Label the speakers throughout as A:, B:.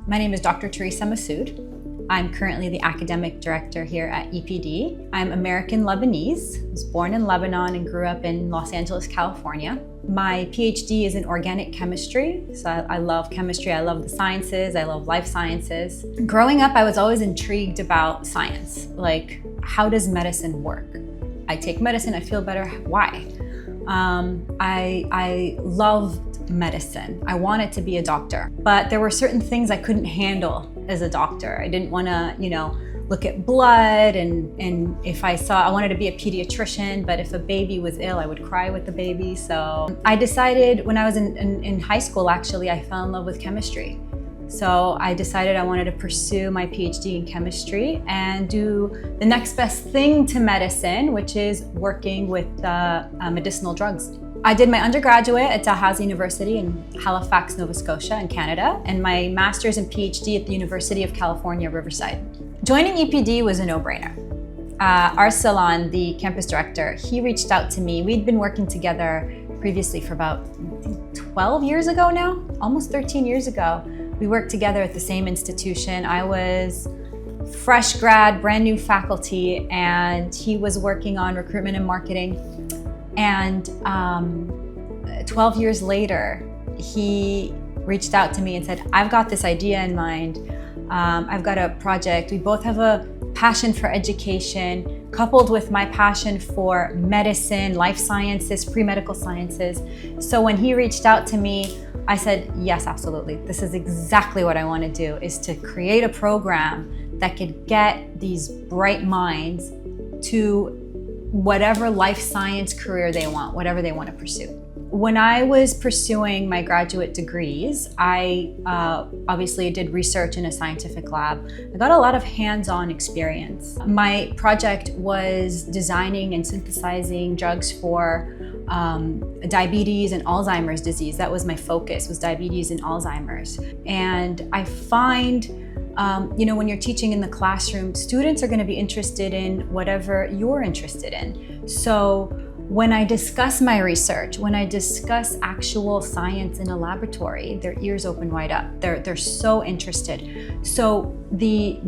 A: My name is Dr. Theresa Massoud. I'm currently the academic director here at EPD. I'm American Lebanese. I was born in Lebanon and grew up in Los Angeles, California. My PhD is in organic chemistry, so I love chemistry, I love the sciences, I love life sciences. Growing up, I was always intrigued about science, like how does medicine work? I take medicine, I feel better, why? I loved medicine. I wanted to be a doctor, but there were certain things I couldn't handle as a doctor. I didn't want to, look at blood, and if I wanted to be a pediatrician, but if a baby was ill, I would cry with the baby. So I decided when I was in high school, actually, I fell in love with chemistry. So I decided I wanted to pursue my PhD in chemistry and do the next best thing to medicine, which is working with medicinal drugs. I did my undergraduate at Dalhousie University in Halifax, Nova Scotia in Canada, and my master's and PhD at the University of California, Riverside. Joining EPD was a no-brainer. Arsalan, the campus director, he reached out to me. We'd been working together previously for about 12 years ago now, almost 13 years ago. We worked together at the same institution. I was fresh grad, brand new faculty, and he was working on recruitment and marketing. And 12 years later, he reached out to me and said, I've got this idea in mind. I've got a project. We both have a passion for education, coupled with my passion for medicine, life sciences, pre-medical sciences. So when he reached out to me, I said, yes, absolutely. This is exactly what I want to do, is to create a program that could get these bright minds to whatever life science career they want, whatever they want to pursue. When I was pursuing my graduate degrees, I obviously did research in a scientific lab. I got a lot of hands-on experience. My project was designing and synthesizing drugs for diabetes and Alzheimer's disease. That was my focus, was diabetes and Alzheimer's. And I find when you're teaching in the classroom, students are going to be interested in whatever you're interested in. So when I discuss my research, when I discuss actual science in a laboratory, their ears open wide up. They're so interested. So the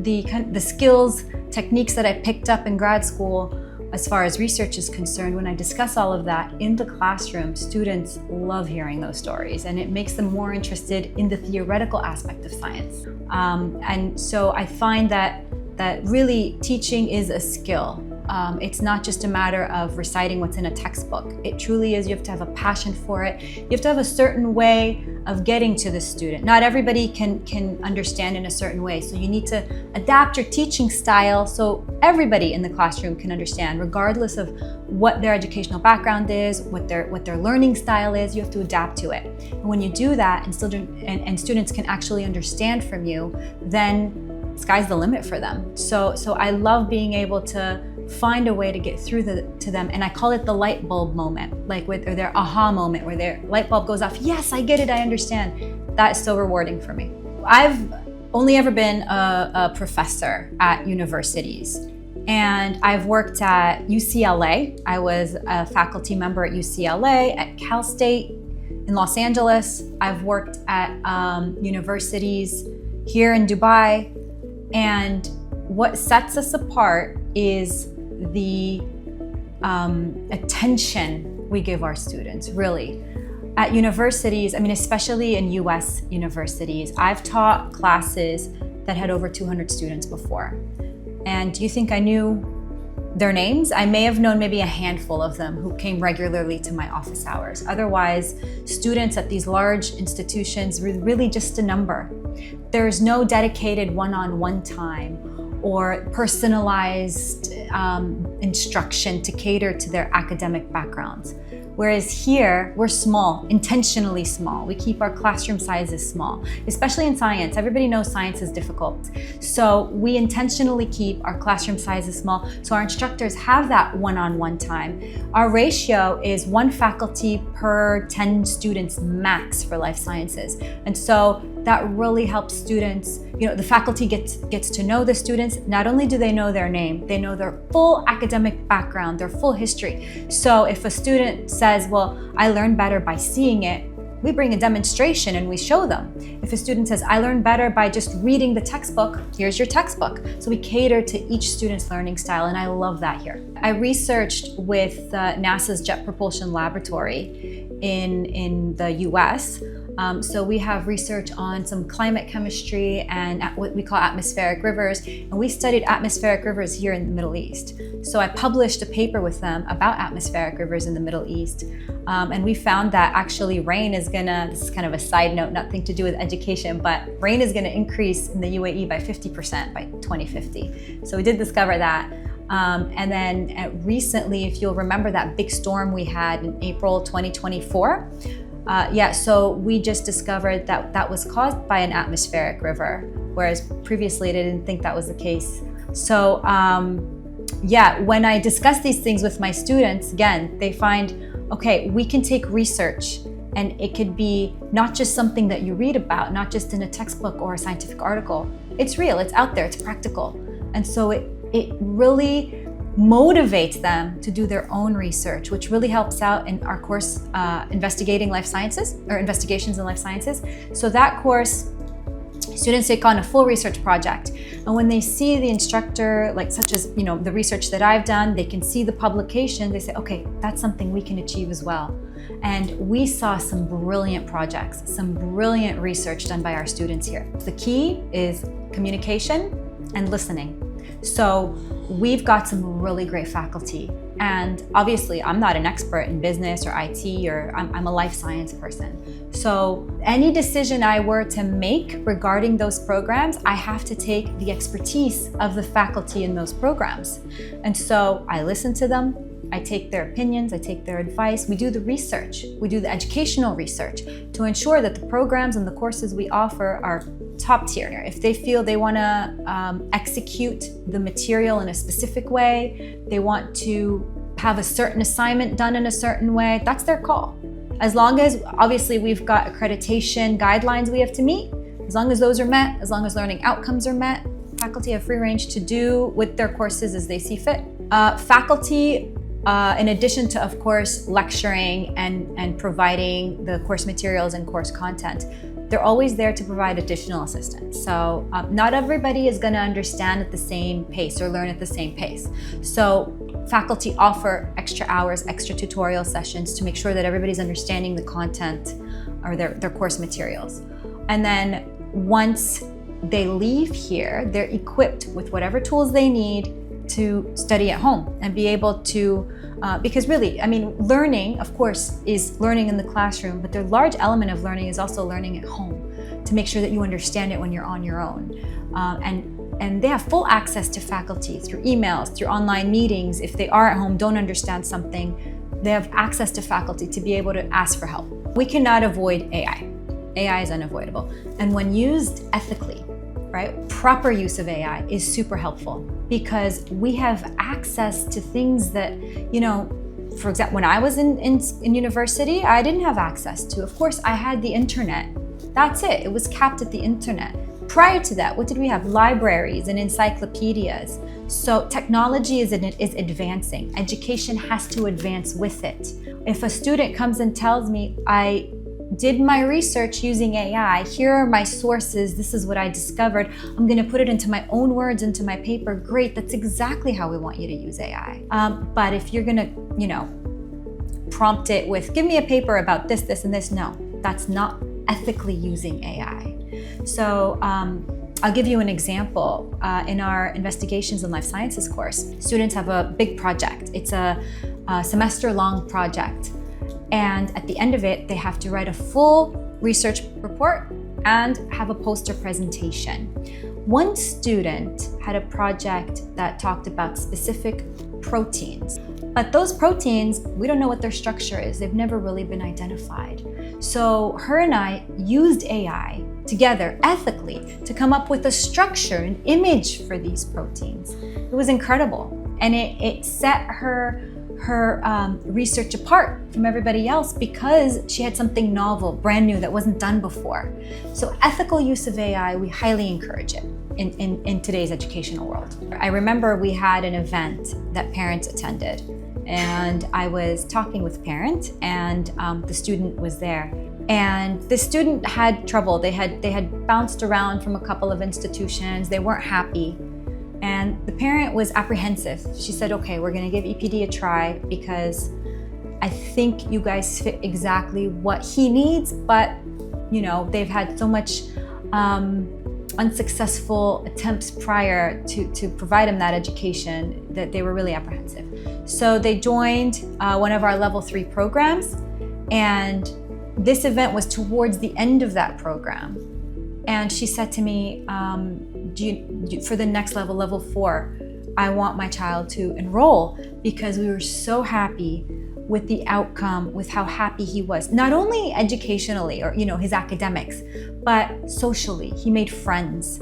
A: skills, techniques that I picked up in grad school, as far as research is concerned, when I discuss all of that in the classroom, students love hearing those stories, and it makes them more interested in the theoretical aspect of science. And so I find that really teaching is a skill. It's not just a matter of reciting what's in a textbook. It truly is, you have to have a passion for it. You have to have a certain way of getting to the student. Not everybody can understand in a certain way, so you need to adapt your teaching style so everybody in the classroom can understand, regardless of what their educational background is, what their learning style is. You have to adapt to it. And when you do that, and students can actually understand from you, then sky's the limit for them. So I love being able to find a way to get through to them, and I call it the light bulb moment, or their aha moment, where their light bulb goes off. Yes, I get it, I understand. That is so rewarding for me. I've only ever been a professor at universities, and I've worked at UCLA. I was a faculty member at UCLA, at Cal State in Los Angeles. I've worked at universities here in Dubai, and what sets us apart is the attention we give our students, really. At universities, especially in US universities, I've taught classes that had over 200 students before. And do you think I knew their names? I may have known maybe a handful of them who came regularly to my office hours. Otherwise, students at these large institutions were really just a number. There's no dedicated one-on-one time or personalized instruction to cater to their academic backgrounds. Whereas here, we're small, intentionally small. We keep our classroom sizes small, especially in science. Everybody knows science is difficult. So we intentionally keep our classroom sizes small so our instructors have that one-on-one time. Our ratio is 1 faculty per 10 students max for life sciences. And so that really helps students, the faculty gets to know the students. Not only do they know their name, they know their full academic background, their full history. So if a student says, well, I learn better by seeing it, we bring a demonstration and we show them. If a student says, I learn better by just reading the textbook, here's your textbook. So we cater to each student's learning style, and I love that here. I researched with NASA's Jet Propulsion Laboratory in the US. So we have research on some climate chemistry and what we call atmospheric rivers, and we studied atmospheric rivers here in the Middle East. So I published a paper with them about atmospheric rivers in the Middle East, and we found that actually rain is gonna, this is kind of a side note, nothing to do with education, but rain is gonna increase in the UAE by 50% by 2050. So we did discover that. And then recently, if you'll remember that big storm we had in April 2024, so we just discovered that that was caused by an atmospheric river, whereas previously they didn't think that was the case. So when I discuss these things with my students, again, they find, okay, we can take research and it could be not just something that you read about, not just in a textbook or a scientific article. It's real, it's out there, it's practical. And so it really motivates them to do their own research, which really helps out in our course, Investigating Life Sciences, or Investigations in Life Sciences. So that course, students take on a full research project. And when they see the instructor, like such as, the research that I've done, they can see the publication, they say, okay, that's something we can achieve as well. And we saw some brilliant projects, some brilliant research done by our students here. The key is communication and listening. So we've got some really great faculty. And obviously, I'm not an expert in business or IT, or I'm a life science person. So any decision I were to make regarding those programs, I have to take the expertise of the faculty in those programs. And so I listen to them, I take their opinions, I take their advice, we do the research, we do the educational research to ensure that the programs and the courses we offer are top tier. If they feel they want to execute the material in a specific way, they want to have a certain assignment done in a certain way, that's their call. As long as, obviously, we've got accreditation guidelines we have to meet, as long as those are met, as long as learning outcomes are met, faculty have free range to do with their courses as they see fit. Faculty, in addition to, of course, lecturing and providing the course materials and course content, they're always there to provide additional assistance. So not everybody is going to understand at the same pace or learn at the same pace. So faculty offer extra hours, extra tutorial sessions to make sure that everybody's understanding the content or their course materials. And then once they leave here, they're equipped with whatever tools they need to study at home and be able to, because really, learning, of course, is learning in the classroom, but the large element of learning is also learning at home to make sure that you understand it when you're on your own. And they have full access to faculty through emails, through online meetings. If they are at home, don't understand something, they have access to faculty to be able to ask for help. We cannot avoid AI. AI is unavoidable. And when used ethically, right, proper use of AI is super helpful because we have access to things that, for example, when I was in university, I didn't have access to. Of course, I had the internet. That's it. It was capped at the internet. Prior to that, what did we have? Libraries and encyclopedias. So technology is advancing. Education has to advance with it. If a student comes and tells me, I did my research using AI, here are my sources, this is what I discovered, I'm going to put it into my own words into my paper, great, that's exactly how we want you to use AI. But if you're going to, prompt it with, give me a paper about this, this, and this, no, that's not ethically using AI. So I'll give you an example. In our Investigations in Life Sciences course, students have a big project. It's a semester-long project. And at the end of it, they have to write a full research report and have a poster presentation. One student had a project that talked about specific proteins, but those proteins, we don't know what their structure is. They've never really been identified. So her and I used AI together ethically to come up with a structure, an image for these proteins. It was incredible. And it set her research apart from everybody else because she had something novel, brand new that wasn't done before. So ethical use of AI, we highly encourage it in today's educational world. I remember we had an event that parents attended, and I was talking with parents, and the student was there. And the student had trouble. They had bounced around from a couple of institutions. They weren't happy. And the parent was apprehensive. She said, okay, we're gonna give EPD a try because I think you guys fit exactly what he needs, but they've had so much unsuccessful attempts prior to provide him that education that they were really apprehensive. So they joined one of our level 3 programs, and this event was towards the end of that program. And she said to me, for the next level, level 4, I want my child to enroll, because we were so happy with the outcome, with how happy he was, not only educationally or his academics, but socially. He made friends.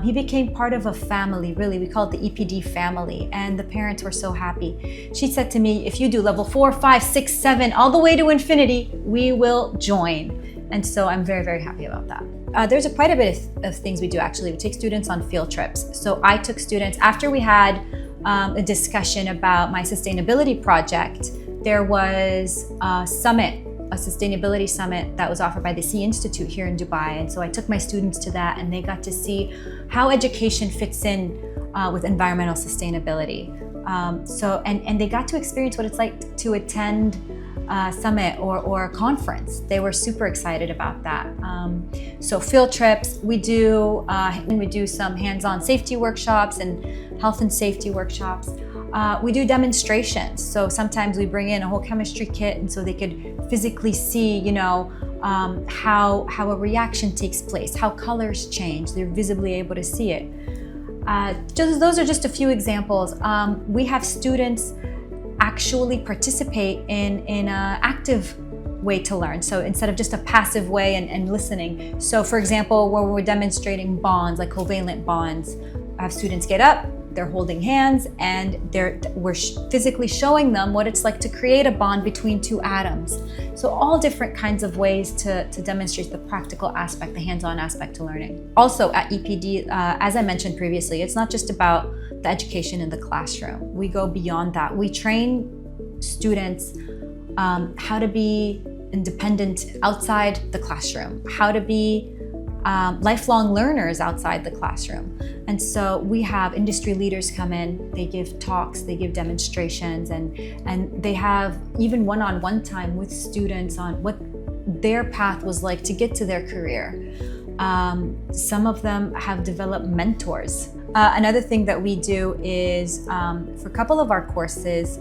A: He became part of a family, really. We call it the EPD family, and the parents were so happy. She said to me, if you do level 4, 5, 6, 7, all the way to infinity, we will join. And so I'm very, very happy about that. There's quite a bit of things we do, actually. We take students on field trips. So I took students, after we had a discussion about my sustainability project, there was a summit, a sustainability summit that was offered by the Sea Institute here in Dubai. And so I took my students to that, and they got to see how education fits in with environmental sustainability. And they got to experience what it's like to attend a summit or a conference. They were super excited about that. So field trips, we do some hands-on safety workshops and health and safety workshops. We do demonstrations. So sometimes we bring in a whole chemistry kit, and so they could physically see, how a reaction takes place, how colors change. They're visibly able to see it. Those are just a few examples. We have students actually participate in an active way to learn. So instead of just a passive way and listening. So for example, where we're demonstrating bonds, like covalent bonds, I have students get up, they're holding hands, and we're physically showing them what it's like to create a bond between two atoms. So all different kinds of ways to demonstrate the practical aspect, the hands-on aspect to learning. Also at EPD, as I mentioned previously, it's not just about the education in the classroom. We go beyond that. We train students how to be independent outside the classroom, how to be lifelong learners outside the classroom. And so we have industry leaders come in, they give talks, they give demonstrations, and they have even one-on-one time with students on what their path was like to get to their career. Some of them have developed mentors. Another thing that we do is for a couple of our courses,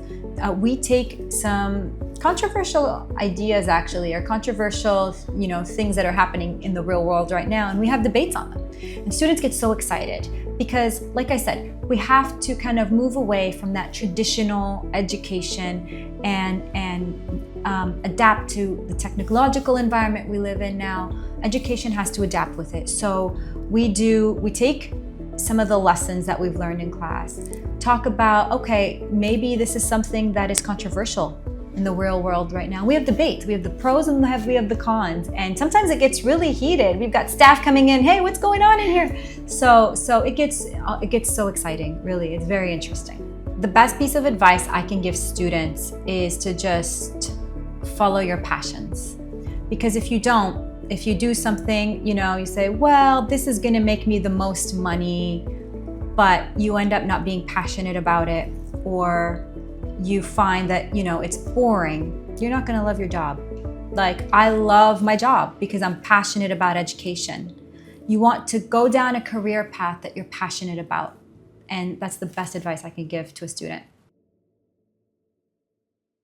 A: we take some controversial ideas, actually, or controversial, things that are happening in the real world right now, and we have debates on them. And students get so excited because, like I said, we have to kind of move away from that traditional education and adapt to the technological environment we live in now. Education has to adapt with it. So we take some of the lessons that we've learned in class, talk about, okay, maybe this is something that is controversial in the real world right now. We have debates, we have the pros and we have the cons, and sometimes it gets really heated. We've got staff coming in, hey, what's going on in here? So it gets so exciting, really. It's very interesting. The best piece of advice I can give students is to just follow your passions. Because if you do something, you say, well, this is gonna make me the most money, but you end up not being passionate about it, or you find that, it's boring, you're not gonna love your job. Like, I love my job because I'm passionate about education. You want to go down a career path that you're passionate about. And that's the best advice I can give to a student.